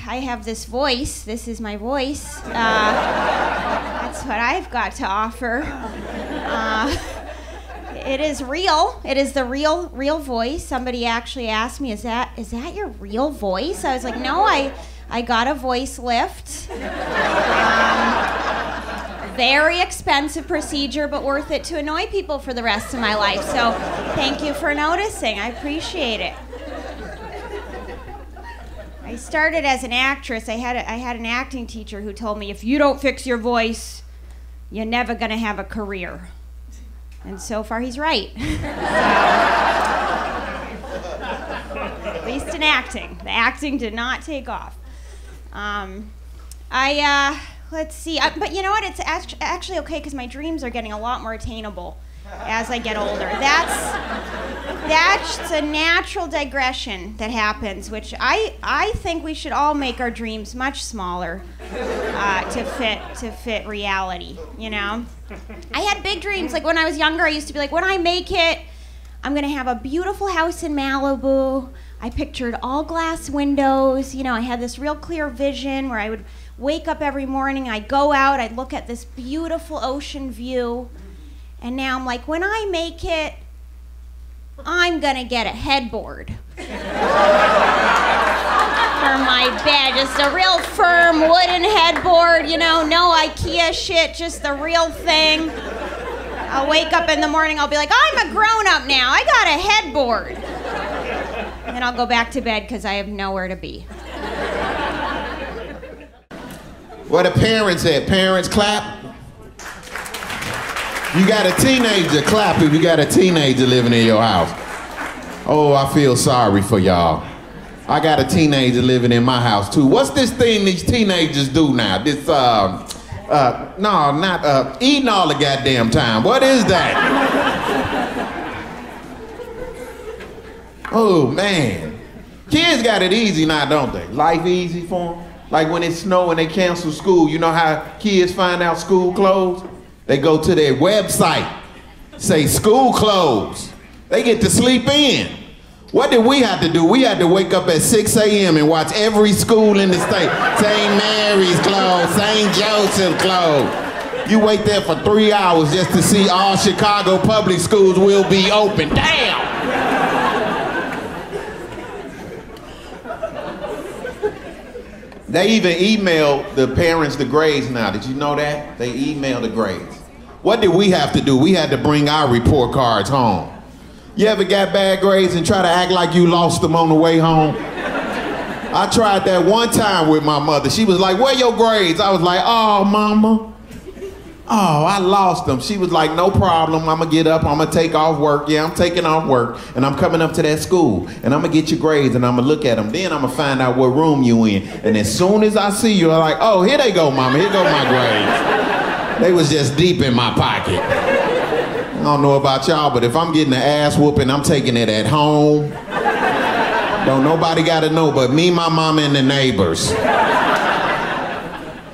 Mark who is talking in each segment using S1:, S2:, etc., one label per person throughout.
S1: I have this voice. This is my voice. That's what I've got to offer. It is real. It is the real voice. Somebody actually asked me, is that your real voice? I was like, no, I got a voice lift. Very expensive procedure, but worth it to annoy people for the rest of my life. So thank you for noticing. I appreciate it. I started as an actress. I had an acting teacher who told me, if you don't fix your voice, you're never going to have a career. And so far, he's right. At least in acting. The acting did not take off. Let's see. But you know what? It's actually okay because my dreams are getting a lot more attainable as I get older. That's a natural digression that happens, which I think we should all make our dreams much smaller to fit reality, you know? I had big dreams. Like when I was younger, I used to be like, when I make it, I'm gonna have a beautiful house in Malibu. I pictured all glass windows. You know, I had this real clear vision where I would wake up every morning, I'd go out, I'd look at this beautiful ocean view. And now I'm like, when I make it, I'm gonna get a headboard for my bed. Just a real firm wooden headboard, you know, no IKEA shit, just the real thing. I'll wake up in the morning, I'll be like, I'm a grown-up now, I got a headboard. And then I'll go back to bed because I have nowhere to be.
S2: Where the parents at? Parents clap. You got a teenager, clap if you got a teenager living in your house. Oh, I feel sorry for y'all. I got a teenager living in my house too. What's this thing these teenagers do now? This, eating all the goddamn time. What is that? Oh, man. Kids got it easy now, don't they? Life easy for them. Like when it snow and they cancel school, you know how kids find out school closed? They go to their website, say school closed. They get to sleep in. What did we have to do? We had to wake up at 6 a.m. and watch every school in the state. St. Mary's closed, St. Joseph closed. You wait there for 3 hours just to see all Chicago public schools will be open. Damn! They even email the parents the grades now. Did you know that? They email the grades. What did we have to do? We had to bring our report cards home. You ever got bad grades and try to act like you lost them on the way home? I tried that one time with my mother. She was like, where your grades? I was like, oh, mama. Oh, I lost them. She was like, no problem. I'm going to get up. I'm going to take off work. Yeah, I'm taking off work. And I'm coming up to that school. And I'm going to get your grades. And I'm going to look at them. Then I'm going to find out what room you in. And as soon as I see you, I'm like, oh, here they go, mama. Here go my grades. They was just deep in my pocket. I don't know about y'all, but if I'm getting an ass whooping, I'm taking it at home. Don't nobody got to know but me, my mama, and the neighbors.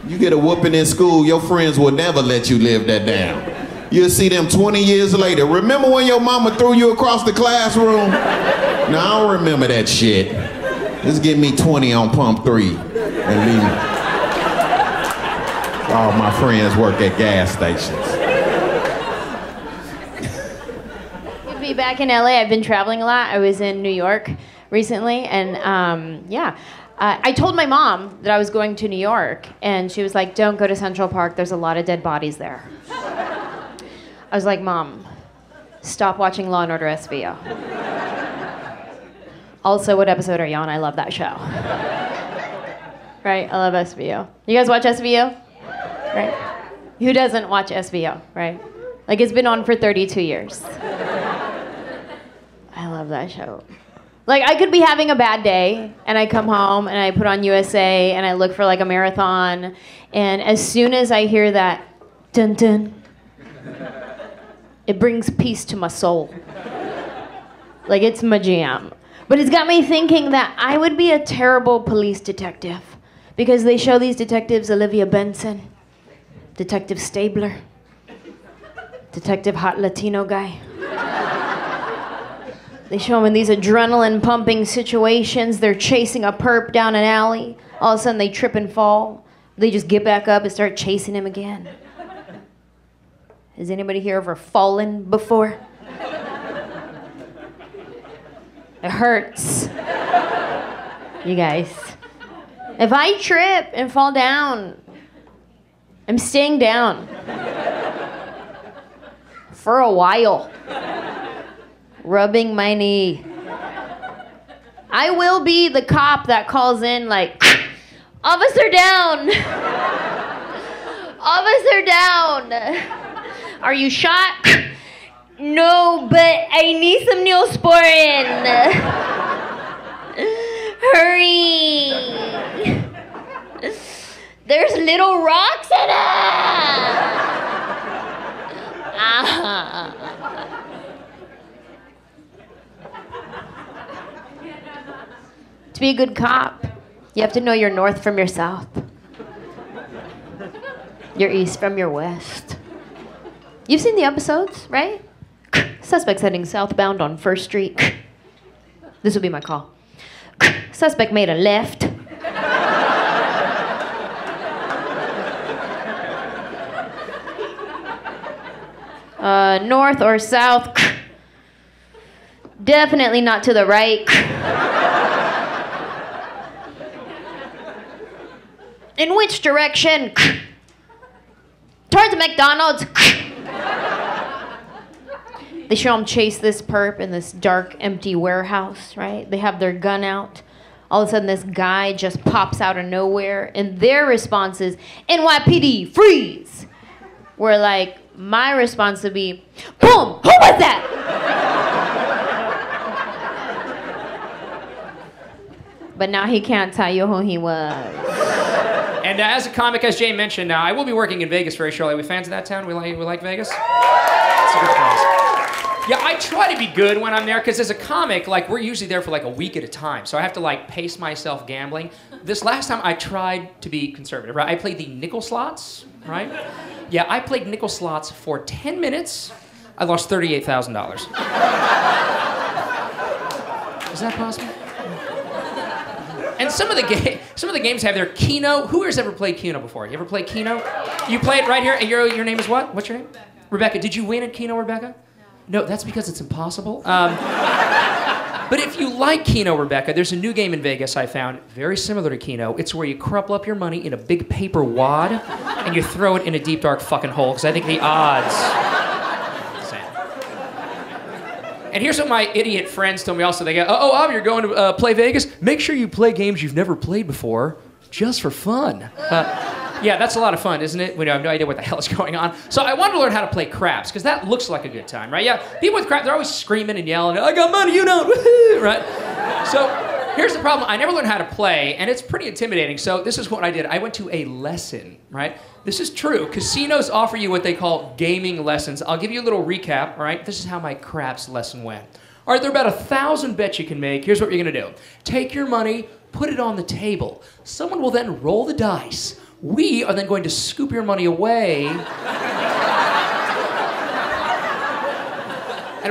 S2: You get a whooping in school, your friends will never let you live that down. You'll see them 20 years later. Remember when your mama threw you across the classroom? No, I don't remember that shit. Just give me 20 on pump 3 and leave me. All my friends work at gas stations.
S3: Good to be back in LA. I've been traveling a lot. I was in New York recently, and I told my mom that I was going to New York, and she was like, don't go to Central Park, there's a lot of dead bodies there. I was like, Mom, stop watching Law & Order SVU. Also, what episode are you on? I love that show. Right, I love SVU. You guys watch SVU? Right? Who doesn't watch SVU, right? Like, it's been on for 32 years. I love that show. Like, I could be having a bad day, and I come home, and I put on USA, and I look for, like, a marathon, and as soon as I hear that dun-dun, it brings peace to my soul. Like, it's my jam. But it's got me thinking that I would be a terrible police detective, because they show these detectives Olivia Benson, Detective Stabler, Detective Hot Latino Guy. They show them in these adrenaline-pumping situations. They're chasing a perp down an alley. All of a sudden, they trip and fall. They just get back up and start chasing him again. Has anybody here ever fallen before? It hurts. You guys. If I trip and fall down, I'm staying down. For a while. Rubbing my knee. I will be the cop that calls in like, officer down. Officer down. Are you shot? No, but I need some Neosporin. Hurry. There's little rocks in it. To be a good cop, you have to know your north from your south. Your east from your west. You've seen the episodes, right? Suspect's heading southbound on 1st Street. This will be my call. Suspect made a left. North or south? Definitely not to the right. In which direction? Towards McDonald's. They show them chase this perp in this dark, empty warehouse, right? They have their gun out. All of a sudden, this guy just pops out of nowhere, and their response is, NYPD, freeze! Where, like, my response would be, boom, who was that? But now he can't tell you who he was.
S4: And as a comic, as Jay mentioned, I will be working in Vegas very shortly. Are we fans of that town? We like Vegas? It's a good place. Yeah, I try to be good when I'm there, because as a comic, like, we're usually there for like a week at a time. So I have to like pace myself gambling. This last time I tried to be conservative, right? I played the nickel slots, right? Yeah, I played nickel slots for 10 minutes. I lost $38,000. Is that possible? And some of the games have their Keno. Who has ever played Keno before? You ever played Keno? You play it right here. And your name is what? What's your name? Rebecca. Did you win at Keno, Rebecca? No, that's because it's impossible. But if you like Keno, Rebecca, there's a new game in Vegas I found, very similar to Keno. It's where you crumple up your money in a big paper wad and you throw it in a deep, dark fucking hole, because I think the odds... And here's what my idiot friends told me also. They go, oh, you're going to play Vegas? Make sure you play games you've never played before, just for fun. Yeah, that's a lot of fun, isn't it? We have no idea what the hell is going on. So I wanted to learn how to play craps, because that looks like a good time, right? Yeah, people with craps, they're always screaming and yelling, I got money, you don't, woohoo, right? So here's the problem. I never learned how to play, and it's pretty intimidating. So this is what I did. I went to a lesson, right? This is true. Casinos offer you what they call gaming lessons. I'll give you a little recap, all right? This is how my craps lesson went. All right, there are about 1,000 bets you can make. Here's what you're going to do. Take your money, put it on the table. Someone will then roll the dice. We are then going to scoop your money away. And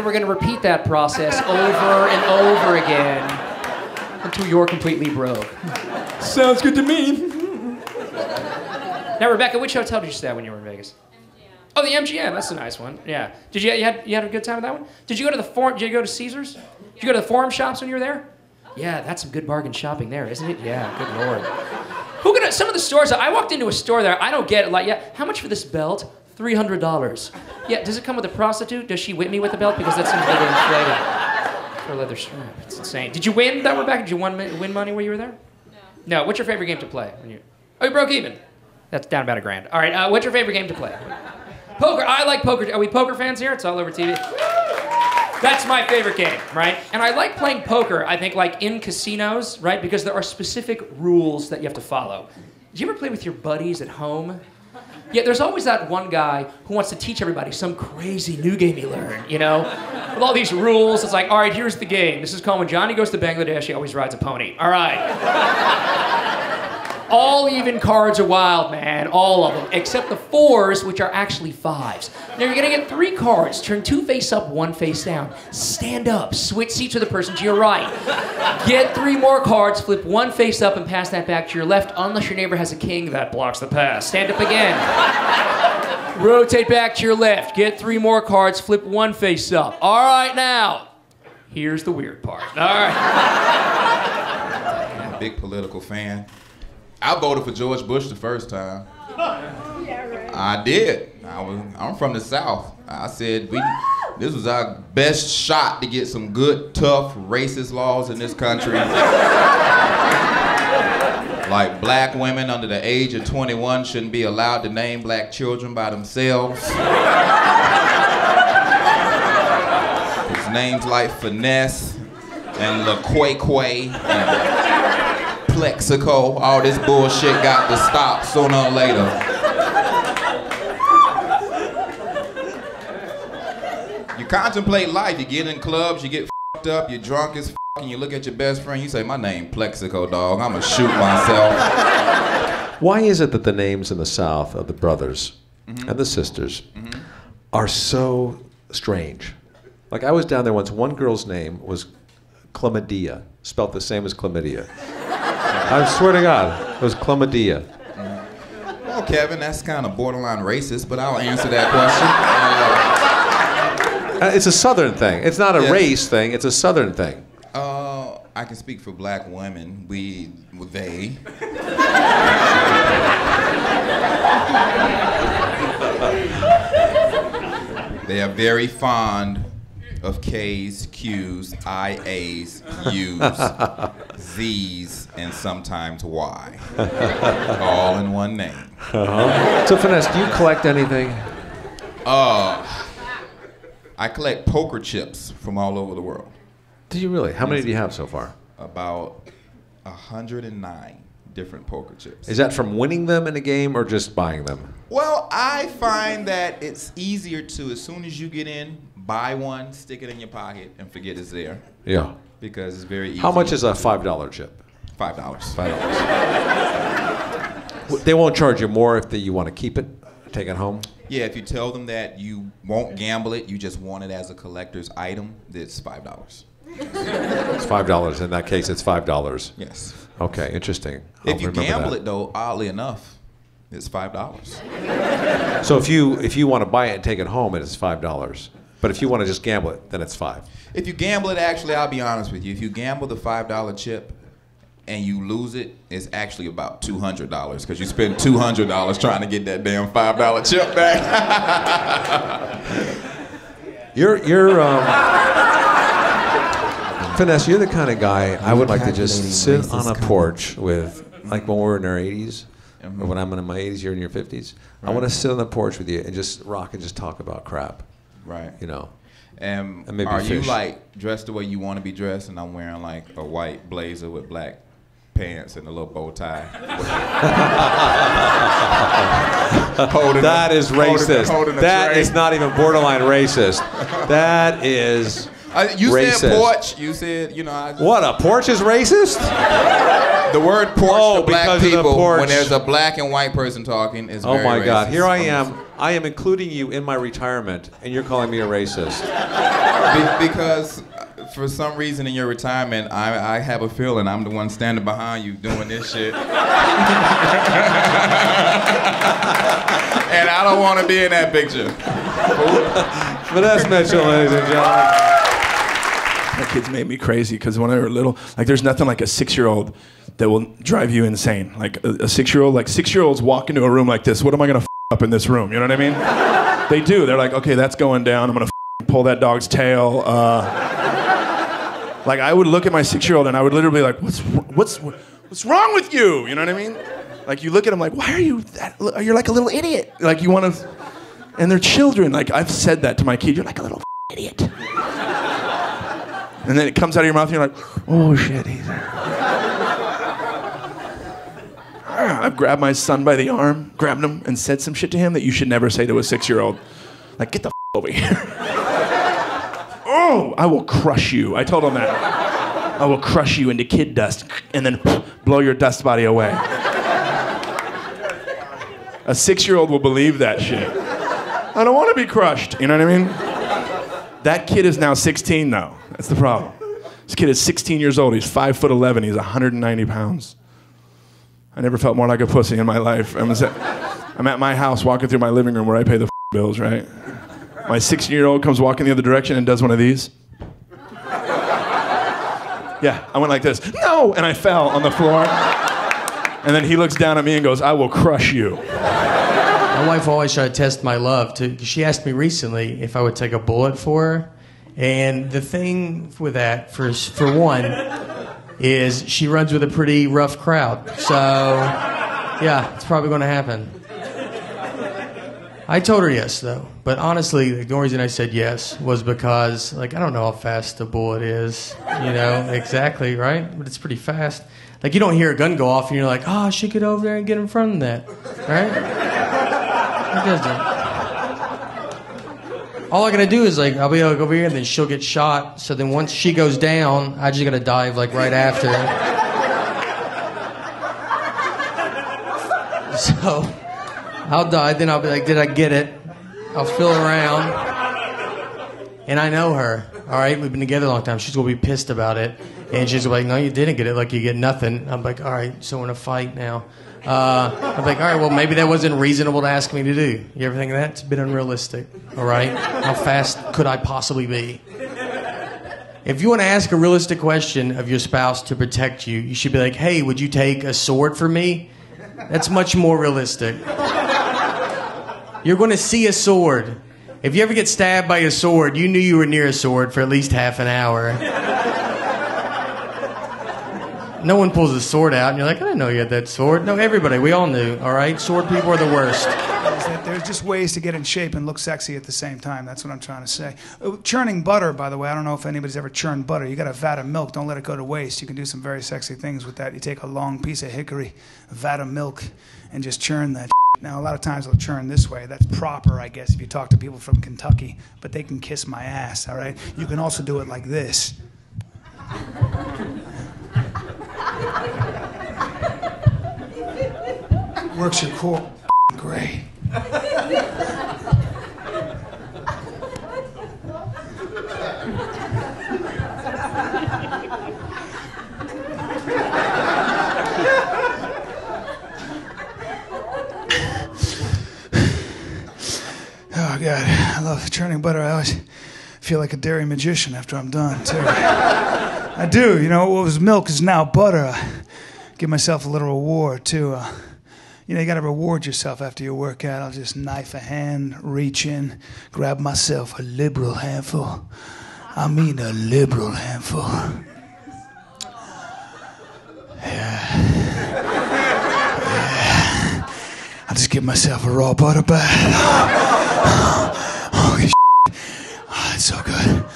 S4: we're going to repeat that process over and over again until you're completely broke. Sounds good to me. Now, Rebecca, which hotel did you stay at when you were in Vegas? MGM. Oh, the MGM. That's a nice one. Yeah. Did you had a good time with that one? Did you go to the Forum? Did you go to Caesars? Did you go to the Forum shops when you were there? Yeah, that's some good bargain shopping there, isn't it? Yeah, good lord. Some of the stores, I walked into a store there, I don't get it, like, yeah, how much for this belt? $300. Yeah, does it come with a prostitute? Does she whip me with the belt? Because that seems a little inflated for a leather strap. It's insane. Did you win that, Rebecca? Did you win money while you were there? No. What's your favorite game to play? Oh, you broke even. That's down about $1,000. All right, what's your favorite game to play? Poker. I like poker. Are we poker fans here? It's all over TV. That's my favorite game, right? And I like playing poker, I think, like in casinos, right? Because there are specific rules that you have to follow. Did you ever play with your buddies at home? Yeah, there's always that one guy who wants to teach everybody some crazy new game he learned, you know? With all these rules, it's like, all right, here's the game. This is called when Johnny goes to Bangladesh, he always rides a pony. All right. All even cards are wild, man. All of them. Except the 4s, which are actually 5s. Now you're going to get 3 cards. Turn 2 face up, 1 face down. Stand up. Switch seats with the person to your right. Get 3 more cards. Flip 1 face up and pass that back to your left, unless your neighbor has a king that blocks the pass. Stand up again. Rotate back to your left. Get 3 more cards. Flip 1 face up. All right, now. Here's the weird part. All right.
S5: I'm a big political fan. I voted for George Bush the first time. Yeah, right. I did. I'm from the South. I said this was our best shot to get some good, tough, racist laws in this country. Like black women under the age of 21 shouldn't be allowed to name black children by themselves. It's names like Finesse and LaQuay and Plexico, all this bullshit got to stop sooner or later. You contemplate life, you get in clubs, you get f***ed up, you're drunk as f***, and you look at your best friend, you say, my name Plexico, dog, I'ma shoot myself.
S6: Why is it that the names in the South of the brothers and the sisters are so strange? Like I was down there once, one girl's name was Chlamydia, spelled the same as chlamydia. I swear to God, it was chlamydia.
S5: Well, Kevin, that's kind of borderline racist, but I'll answer that question.
S6: It's a Southern thing. It's not a race thing, it's a Southern thing.
S5: I can speak for black women. They are very fond of K's, Q's, IA's, U's, Z's, and sometimes Y. All in one name.
S6: So Finesse, do you collect anything?
S5: I collect poker chips from all over the world.
S6: Do you really? How many do you have so far?
S5: About 109 different poker chips.
S6: Is that from winning them in a game or just buying them?
S5: Well, I find that it's easier to, as soon as you get in, buy one, stick it in your pocket, and forget it's there.
S6: Yeah.
S5: Because it's very easy.
S6: How much is a $5 chip?
S5: $5.
S6: $5. They won't charge you more if you want to keep it, take it home?
S5: Yeah, if you tell them that you won't gamble it, you just want it as a collector's item, it's $5.
S6: It's $5. In that case, it's $5.
S5: Yes.
S6: Okay, interesting.
S5: If you gamble it, though, oddly enough, it's $5.
S6: So if you want to buy it and take it home, it's $5. But if you want to just gamble it, then it's $5.
S5: If you gamble it, actually, I'll be honest with you. If you gamble the $5 chip and you lose it, it's actually about $200 because you spend $200 trying to get that damn $5 chip back.
S6: Finesse, you're the kind of guy I would like to just sit on a porch with, like when we're in our 80s, or when I'm in my 80s, you're in your 50s. Right. I want to sit on the porch with you and just rock and just talk about crap.
S5: Right.
S6: You know.
S5: And
S6: maybe
S5: are
S6: fish.
S5: You like dressed the way you want to be dressed, and I'm wearing like a white blazer with black pants and a little bow tie?
S6: That is racist. That is not even borderline racist. That is
S5: you
S6: racist.
S5: Said porch. You said, you know.
S6: What, a porch is racist?
S5: The word porch to black people,
S6: porch.
S5: when there's a black and white person talking, is very racist.
S6: Oh my God, here I am. I am including you in my retirement, and you're calling me a racist.
S5: Because for some reason in your retirement, I have a feeling I'm the one standing behind you doing this shit. And I don't want to be in that picture.
S6: Finesse Mitchell, ladies and gentlemen.
S7: My kids made me crazy because when they were little, like there's nothing like a 6-year-old that will drive you insane. Like a 6-year-old, like 6-year-olds walk into a room like this. What am I gonna up in this room? You know what I mean? They do. They're like, okay, that's going down. I'm gonna pull that dog's tail. Like I would look at my 6-year-old and I would literally be like, what's wrong with you? You know what I mean? Like you look at them like, why are you that? You're like a little idiot. Like you want to, and they're children. Like I've said that to my kid. You're like a little idiot. And then it comes out of your mouth and you're like, oh shit, he's there. I've grabbed my son by the arm, grabbed him, and said some shit to him that you should never say to a 6-year-old. Like, get the over here. Oh, I will crush you. I told him that. I will crush you into kid dust and then blow your dust body away. A 6-year-old will believe that shit. I don't want to be crushed. You know what I mean? That kid is now 16 though. That's the problem. This kid is 16 years old. He's 5'11". He's 190 pounds. I never felt more like a pussy in my life. I'm at my house walking through my living room where I pay the bills, right? My 16-year-old comes walking the other direction and does one of these. Yeah, I went like this. No! And I fell on the floor. And then he looks down at me and goes, I will crush you.
S8: My wife always tried to test my love. She asked me recently if I would take a bullet for her. And the thing with that, for one, is she runs with a pretty rough crowd. So, yeah, it's probably going to happen. I told her yes, though. But honestly, the only reason I said yes was because, like, I don't know how fast a bullet is. You know, exactly, right? But it's pretty fast. Like, you don't hear a gun go off and you're like, oh, I should get over there and get in front of that. Right? It doesn't. All I gotta do is, like, I'll be like over here and then she'll get shot. So then once she goes down, I just gotta dive, like, right after. So I'll die, then I'll be like, did I get it? I'll feel around. And I know her, all right? We've been together a long time. She's gonna be pissed about it. And she's like, no, you didn't get it. Like, you get nothing. I'm like, all right, so we're in a fight now. I'm like, all right, well, maybe that wasn't reasonable to ask me to do. You ever think of that? It's a bit unrealistic, all right? How fast could I possibly be? If you want to ask a realistic question of your spouse to protect you, you should be like, hey, would you take a sword for me? That's much more realistic. You're going to see a sword. If you ever get stabbed by a sword, you knew you were near a sword for at least half an hour. No one pulls a sword out and you're like, I didn't know you had that sword. No, everybody, we all knew, all right? Sword people are the worst.
S9: There's just ways to get in shape and look sexy at the same time. That's what I'm trying to say. Churning butter, by the way, I don't know if anybody's ever churned butter. You got a vat of milk, don't let it go to waste. You can do some very sexy things with that. You take a long piece of hickory, a vat of milk, and just churn that. Now, a lot of times they'll churn this way. That's proper, I guess, if you talk to people from Kentucky. But they can kiss my ass, all right? You can also do it like this. Works your core. Great. Oh, God. I love churning butter. I always feel like a dairy magician after I'm done, too. I do. You know, what was milk is now butter. I give myself a little reward, too. You know, you got to reward yourself after your workout. I'll just knife a hand, reach in, grab myself a liberal handful. I mean a liberal handful. Yeah. I'll just give myself a raw butter bath. Holy shit. Oh, it's so good.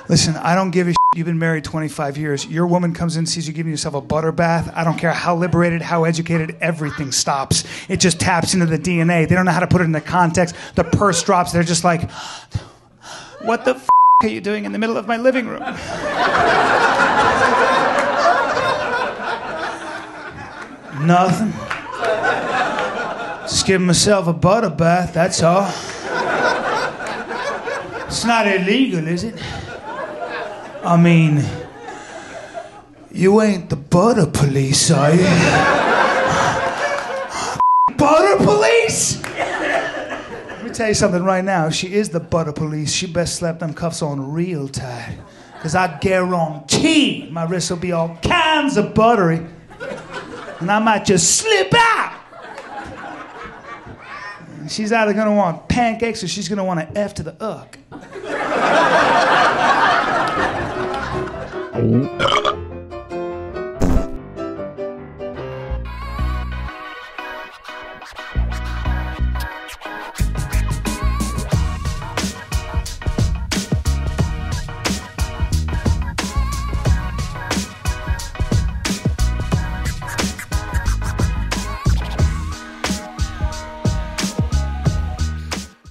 S9: Listen, I don't give a shit. You've been married 25 years. Your woman comes in, sees you giving yourself a butter bath. I don't care how liberated, how educated, everything stops. It just taps into the DNA. They don't know how to put it into context. The purse drops. They're just like, what the f*** are you doing in the middle of my living room? Nothing. Just giving myself a butter bath, that's all. It's not illegal, is it? I mean, you ain't the butter police, are you? Butter police? Let me tell you something right now. If she is the butter police, she best slap them cuffs on real tight. Because I guarantee my wrists will be all kinds of buttery. And I might just slip out. And she's either going to want pancakes or she's going to want an F to the uck.